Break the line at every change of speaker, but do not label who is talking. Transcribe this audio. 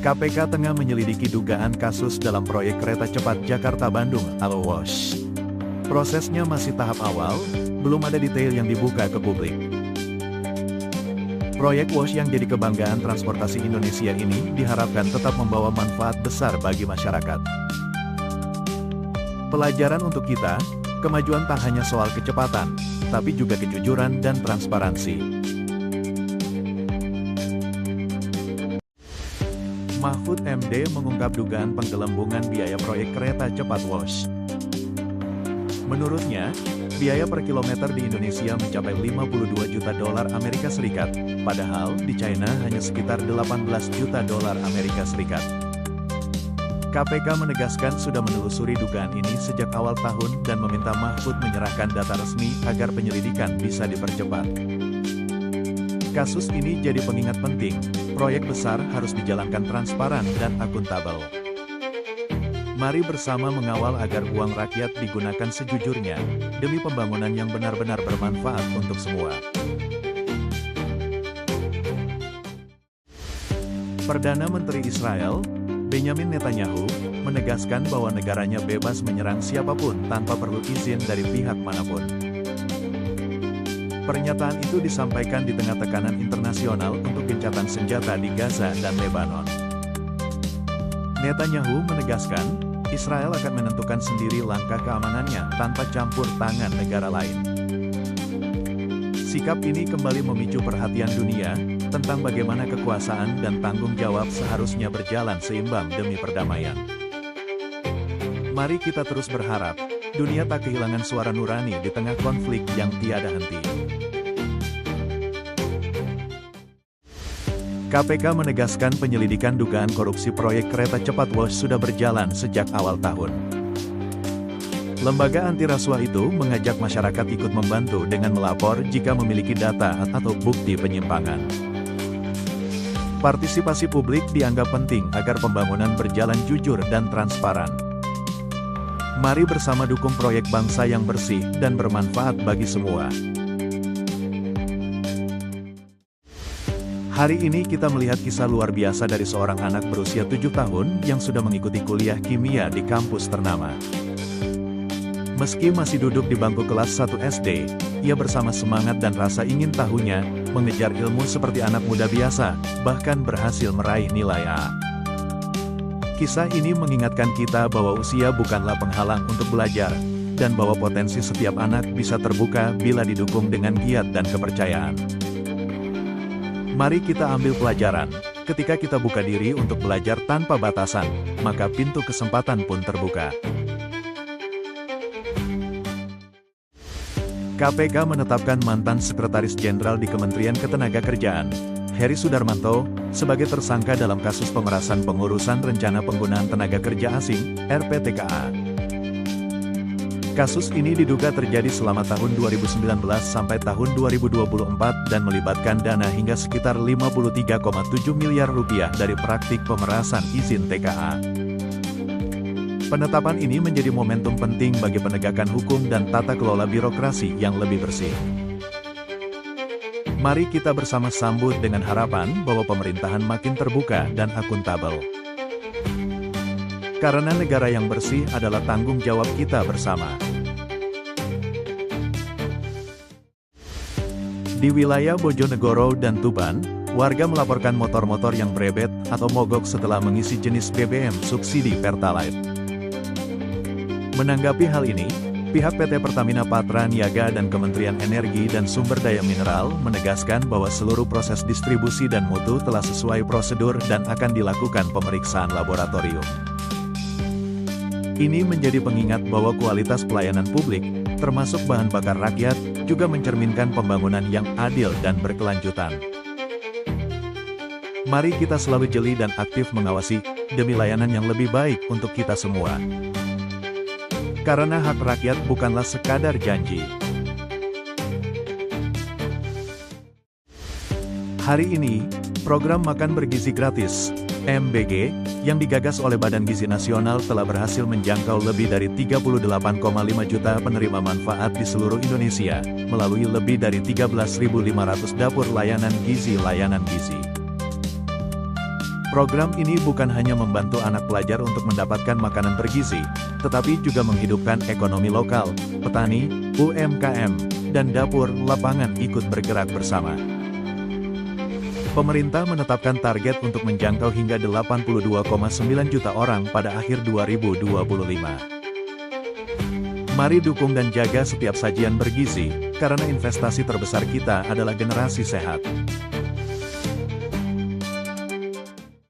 KPK tengah menyelidiki dugaan kasus dalam proyek kereta cepat Jakarta-Bandung atau WOS. Prosesnya masih tahap awal, belum ada detail yang dibuka ke publik. Proyek WOS yang jadi kebanggaan transportasi Indonesia ini diharapkan tetap membawa manfaat besar bagi masyarakat. Pelajaran untuk kita, kemajuan tak hanya soal kecepatan, tapi juga kejujuran dan transparansi. Mahfud MD mengungkap dugaan penggelembungan biaya proyek kereta cepat WOS. Menurutnya, biaya per kilometer di Indonesia mencapai 52 juta dolar Amerika Serikat, padahal di China hanya sekitar 18 juta dolar Amerika Serikat. KPK menegaskan sudah menelusuri dugaan ini sejak awal tahun dan meminta Mahfud menyerahkan data resmi agar penyelidikan bisa dipercepat. Kasus ini jadi pengingat penting, proyek besar harus dijalankan transparan dan akuntabel. Mari bersama mengawal agar uang rakyat digunakan sejujurnya, demi pembangunan yang benar-benar bermanfaat untuk semua. Perdana Menteri Israel, Benjamin Netanyahu, menegaskan bahwa negaranya bebas menyerang siapapun tanpa perlu izin dari pihak manapun. Pernyataan itu disampaikan di tengah tekanan internasional untuk gencatan senjata di Gaza dan Lebanon. Netanyahu menegaskan, Israel akan menentukan sendiri langkah keamanannya tanpa campur tangan negara lain. Sikap ini kembali memicu perhatian dunia tentang bagaimana kekuasaan dan tanggung jawab seharusnya berjalan seimbang demi perdamaian. Mari kita terus berharap, dunia tak kehilangan suara nurani di tengah konflik yang tiada henti. KPK menegaskan penyelidikan dugaan korupsi proyek kereta cepat WOS sudah berjalan sejak awal tahun. Lembaga anti rasuah itu mengajak masyarakat ikut membantu dengan melapor jika memiliki data atau bukti penyimpangan. Partisipasi publik dianggap penting agar pembangunan berjalan jujur dan transparan. Mari bersama dukung proyek bangsa yang bersih dan bermanfaat bagi semua. Hari ini kita melihat kisah luar biasa dari seorang anak berusia 7 tahun yang sudah mengikuti kuliah kimia di kampus ternama. Meski masih duduk di bangku kelas 1 SD, ia bersama semangat dan rasa ingin tahunya, mengejar ilmu seperti anak muda biasa, bahkan berhasil meraih nilai A. Kisah ini mengingatkan kita bahwa usia bukanlah penghalang untuk belajar, dan bahwa potensi setiap anak bisa terbuka bila didukung dengan giat dan kepercayaan. Mari kita ambil pelajaran, ketika kita buka diri untuk belajar tanpa batasan, maka pintu kesempatan pun terbuka. KPK menetapkan mantan Sekretaris Jenderal di Kementerian Ketenagakerjaan, Heri Sudarmanto, sebagai tersangka dalam kasus pemerasan pengurusan rencana penggunaan tenaga kerja asing, RPTKA. Kasus ini diduga terjadi selama tahun 2019 sampai tahun 2024 dan melibatkan dana hingga sekitar 53,7 miliar rupiah dari praktik pemerasan izin TKA. Penetapan ini menjadi momentum penting bagi penegakan hukum dan tata kelola birokrasi yang lebih bersih. Mari kita bersama sambut dengan harapan bahwa pemerintahan makin terbuka dan akuntabel. Karena negara yang bersih adalah tanggung jawab kita bersama. Di wilayah Bojonegoro dan Tuban, warga melaporkan motor-motor yang berebet atau mogok setelah mengisi jenis BBM subsidi Pertalite. Menanggapi hal ini, pihak PT Pertamina Patra Niaga dan Kementerian Energi dan Sumber Daya Mineral menegaskan bahwa seluruh proses distribusi dan mutu telah sesuai prosedur dan akan dilakukan pemeriksaan laboratorium. Ini menjadi pengingat bahwa kualitas pelayanan publik, termasuk bahan bakar rakyat, juga mencerminkan pembangunan yang adil dan berkelanjutan. Mari kita selalu jeli dan aktif mengawasi, demi layanan yang lebih baik untuk kita semua. Karena hak rakyat bukanlah sekadar janji. Hari ini, program Makan Bergizi Gratis, MBG, yang digagas oleh Badan Gizi Nasional telah berhasil menjangkau lebih dari 38,5 juta penerima manfaat di seluruh Indonesia, melalui lebih dari 13.500 dapur layanan gizi. Program ini bukan hanya membantu anak pelajar untuk mendapatkan makanan bergizi, tetapi juga menghidupkan ekonomi lokal, petani, UMKM, dan dapur lapangan ikut bergerak bersama. Pemerintah menetapkan target untuk menjangkau hingga 82,9 juta orang pada akhir 2025. Mari dukung dan jaga setiap sajian bergizi, karena investasi terbesar kita adalah generasi sehat.